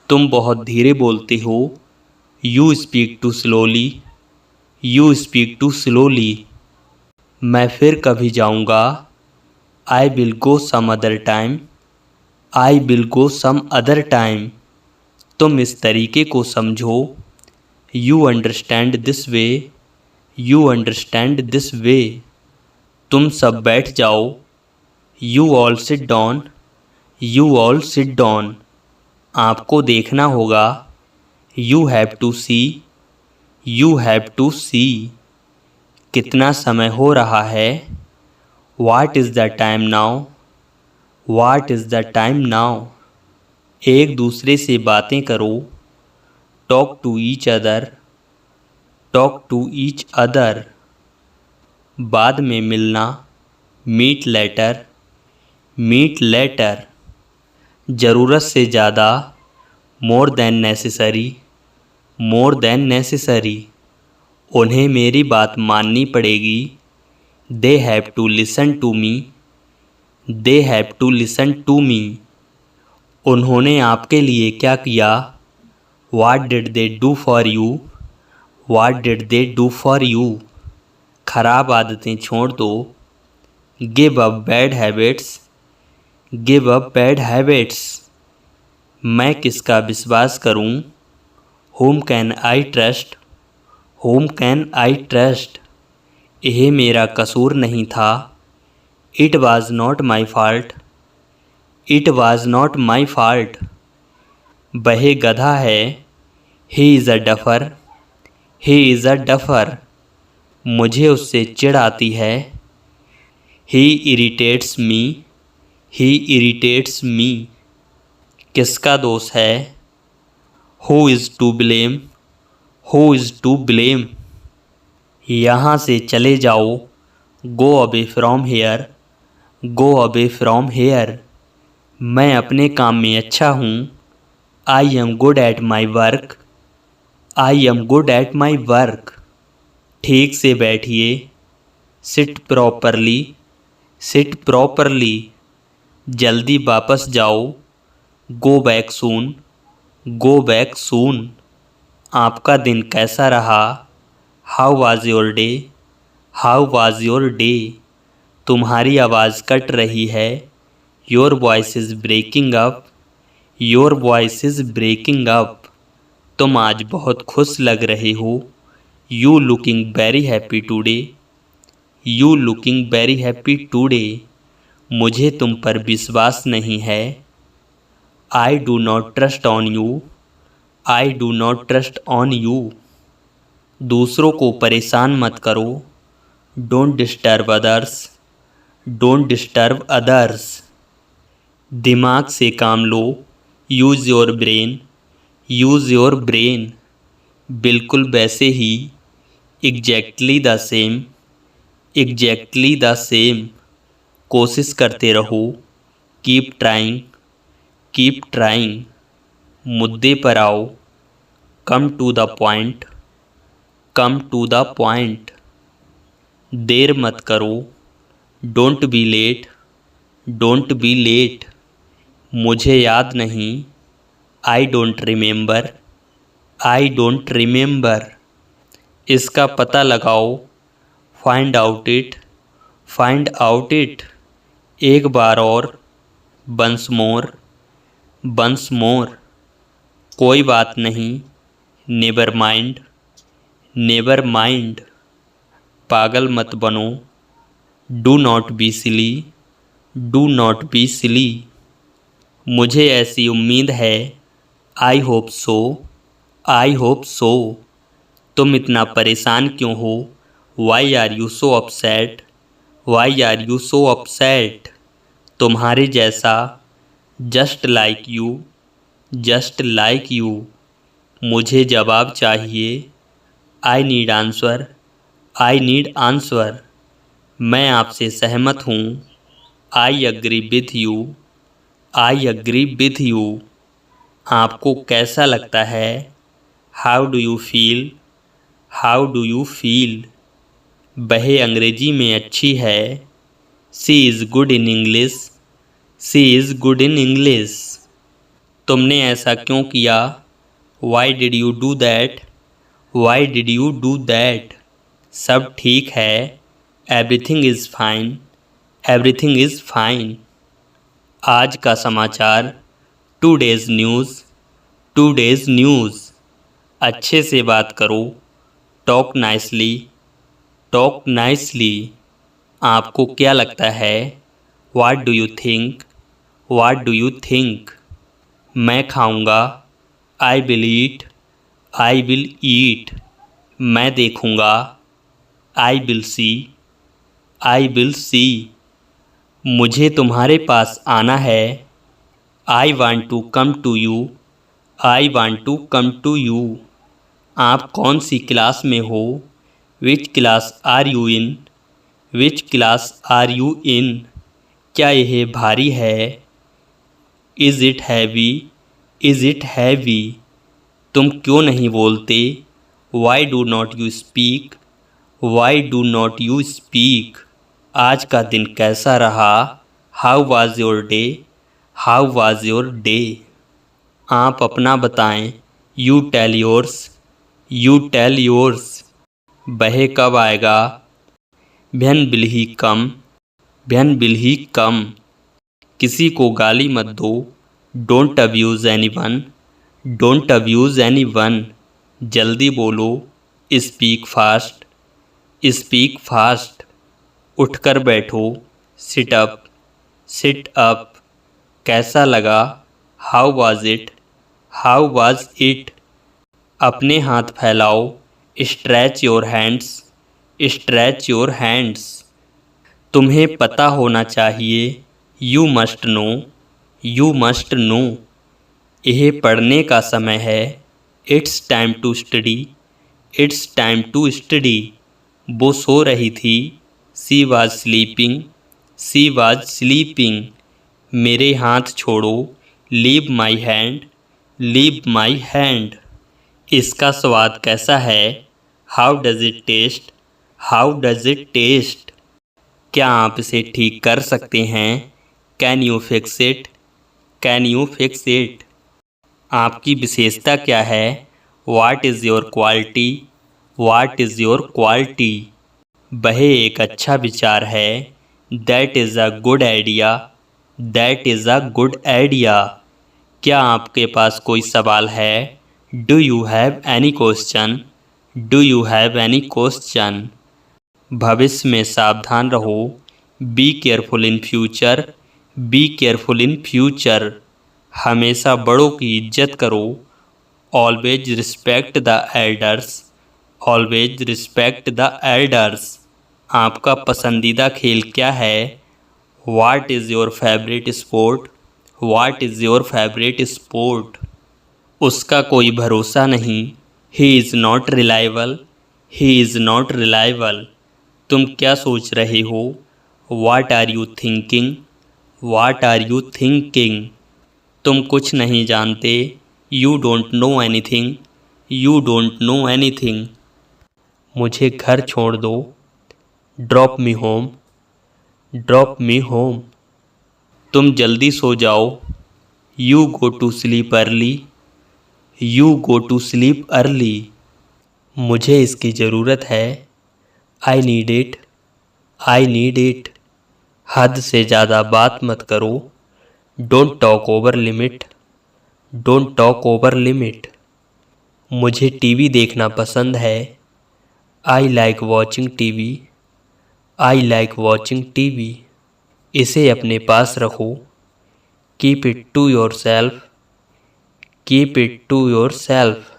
तुम बहुत धीरे बोलते हो। You speak too slowly. You speak too slowly. मैं फिर कभी जाऊँगा। I will go some other time. I will go some other time. तुम इस तरीके को समझो। You understand this way. You understand this way. तुम सब बैठ जाओ। You all sit down. You all sit down. आपको देखना होगा। You have to see. You have to see. कितना समय हो रहा है। वाट is the time now. What is the time now. एक दूसरे से बातें करो। Talk to each other. Talk to each other. बाद में मिलना। Meet later. Meet later. ज़रूरत से ज़्यादा। More than necessary. More than necessary. उन्हें मेरी बात माननी पड़ेगी। They have to listen to me. They have to listen to me. उन्होंने आपके लिए क्या किया। What did they do for you. What did they do for you. खराब आदतें छोड़ दो। Give up bad habits. Give up bad habits. मैं किसका विश्वास करूं। Whom can I trust. Whom can I trust. यह मेरा कसूर नहीं था। It was not my fault. It was not my fault. वह गधा है। He is a duffer. He is a duffer. मुझे उससे चिढ़ आती है। He irritates me. He irritates me. किसका दोष है। Who is to blame. Who is to blame. यहाँ से चले जाओ। Go away from here. Go away from here. मैं अपने काम में अच्छा हूँ। I am good at my work. I am good at my work. ठीक से बैठिए। Sit properly. Sit properly. जल्दी वापस जाओ। Go back soon. Go back soon. आपका दिन कैसा रहा। How was your day. How was your day. तुम्हारी आवाज़ कट रही है। Your voice is breaking up. Your voice is breaking up. तुम आज बहुत खुश लग रहे हो। You looking very happy today. You looking very happy today. मुझे तुम पर विश्वास नहीं है। I do not trust on you. I do not trust on you. दूसरों को परेशान मत करो। Don't disturb others. Don't disturb others. दिमाग से काम लो। Use your brain. Use your brain. बिल्कुल वैसे ही। Exactly the same. Exactly the same. कोशिश करते रहो। Keep trying. Keep trying. मुद्दे पर आओ। Come to the point. Come to the point. देर मत करो। Don't be late. Don't be late. मुझे याद नहीं। I don't remember. I don't remember. इसका पता लगाओ। Find out it. Find out it. एक बार और। Once more. Once more. कोई बात नहीं। Never mind. Never mind. पागल मत बनो। Do not be silly. Do not be silly. मुझे ऐसी उम्मीद है। I hope so. I hope so. तुम इतना परेशान क्यों हो। Why are you so upset. Why are you so upset. तुम्हारे जैसा। Just like you. Just like you. मुझे जवाब चाहिए। I need answer. I need answer. मैं आपसे सहमत हूँ। I agree with you. I agree with you. आपको कैसा लगता है। How do you feel. How do you feel. वह अंग्रेजी में अच्छी है। She is good in English. She is good in English. तुमने ऐसा क्यों किया? Why did you do that? Why did you do that? सब ठीक है। Everything is fine. Everything is fine. आज का समाचार। Today's news. Today's news. अच्छे से बात करो। Talk nicely. Talk nicely. आपको क्या लगता है? What do you think? What do you think? मैं खाऊंगा। I will eat. I will ईट। मैं देखूंगा। I will see. I will see. मुझे तुम्हारे पास आना है। I want to come to you. I want to come to you. आप कौन सी क्लास में हो? Which class are you in? Which class are you in? क्या यह भारी है? Is it heavy? Is it heavy? तुम क्यों नहीं बोलते? Why do not you speak? Why do not you speak? आज का दिन कैसा रहा? How was your day? How was your day? आप अपना बताएं। You tell yours. You tell yours. वह कब आएगा? When will he come? When will he come? किसी को गाली मत दो। Don't abuse anyone. Don't abuse anyone. जल्दी बोलो। Speak fast. Speak fast. उठकर बैठो। Sit up. Sit up. कैसा लगा? How was it? How was it? अपने हाथ फैलाओ। Stretch your hands. Stretch your hands. तुम्हें पता होना चाहिए। You must know. You must know. यह पढ़ने का समय है। It's time to study. It's time to study. वो सो रही थी। She was sleeping. She was sleeping. मेरे हाथ छोड़ो। Leave my hand. Leave my hand. इसका स्वाद कैसा है? How does it taste? How does it taste? क्या आप इसे ठीक कर सकते हैं? Can you fix it? Can you fix it? आपकी विशेषता क्या है? What is your quality? What is your quality? वह एक अच्छा विचार है। That is a good idea. That is a good idea. क्या आपके पास कोई सवाल है? Do you have any question? Do you have any question? भविष्य में सावधान रहो। Be careful in future. Be careful in future. हमेशा बड़ों की इज्जत करो। Always respect the elders. Always respect the elders. आपका पसंदीदा खेल क्या है? What is your favourite sport? What is your favourite sport? उसका कोई भरोसा नहीं। He is not reliable. He is not reliable. तुम क्या सोच रहे हो? What are you thinking? What are you thinking? तुम कुछ नहीं जानते। You don't know anything. You don't know anything. मुझे घर छोड़ दो। Drop me home. Drop me home. तुम जल्दी सो जाओ। You go to sleep early. You go to sleep early. मुझे इसकी ज़रूरत है। I need it. I need it. हद से ज़्यादा बात मत करो। Don't talk over limit. Don't talk over limit. मुझे टीवी देखना पसंद है। I like watching TV. I like watching TV. इसे अपने पास रखो। Keep it to yourself. Keep it to your self.